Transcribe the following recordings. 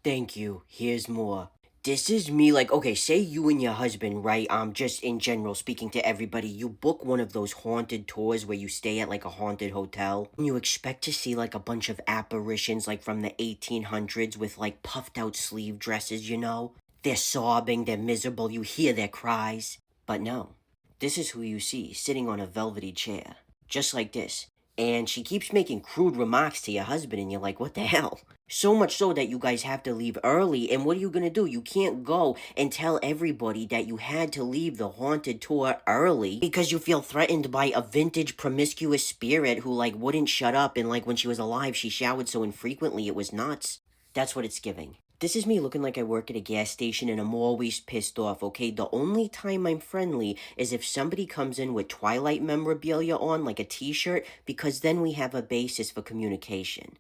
Thank you. Here's more. This is me, like, okay, say you and your husband, right? Just in general, speaking to everybody, you book one of those haunted tours where you stay at like a haunted hotel. And you expect to see like a bunch of apparitions, like from the 1800s with like puffed out sleeve dresses, you know? They're sobbing, they're miserable, you hear their cries. But no, this is who you see sitting on a velvety chair, just like this. And she keeps making crude remarks to your husband, and you're like, what the hell? So much so that you guys have to leave early, and what are you gonna do? You can't go and tell everybody that you had to leave the haunted tour early because you feel threatened by a vintage promiscuous spirit who, like, wouldn't shut up, and, like, when she was alive, she showered so infrequently it was nuts. That's what it's giving. This is me looking like I work at a gas station and I'm always pissed off, okay? The only time I'm friendly is if somebody comes in with Twilight memorabilia on, like a t-shirt, because then we have a basis for communication.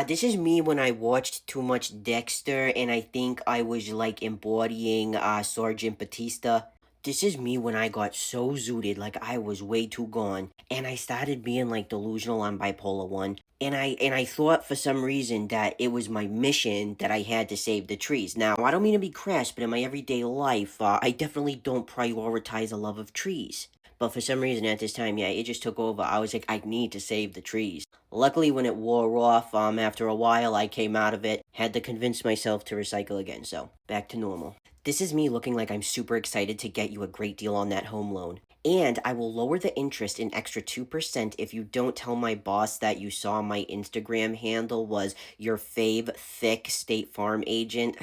This is me when I watched too much Dexter and I think I was like embodying Sergeant Batista. This is me when I got so zooted, like I was way too gone, and I started being like delusional on bipolar 1. And I thought for some reason that it was my mission that I had to save the trees. Now, I don't mean to be crass, but in my everyday life, I definitely don't prioritize a love of trees. But for some reason at this time, yeah, it just took over. I was like, I need to save the trees. Luckily, when it wore off, after a while, I came out of it, had to convince myself to recycle again, so back to normal. This is me looking like I'm super excited to get you a great deal on that home loan. And I will lower the interest an extra 2% if you don't tell my boss that you saw my Instagram handle was your fave thick State Farm agent.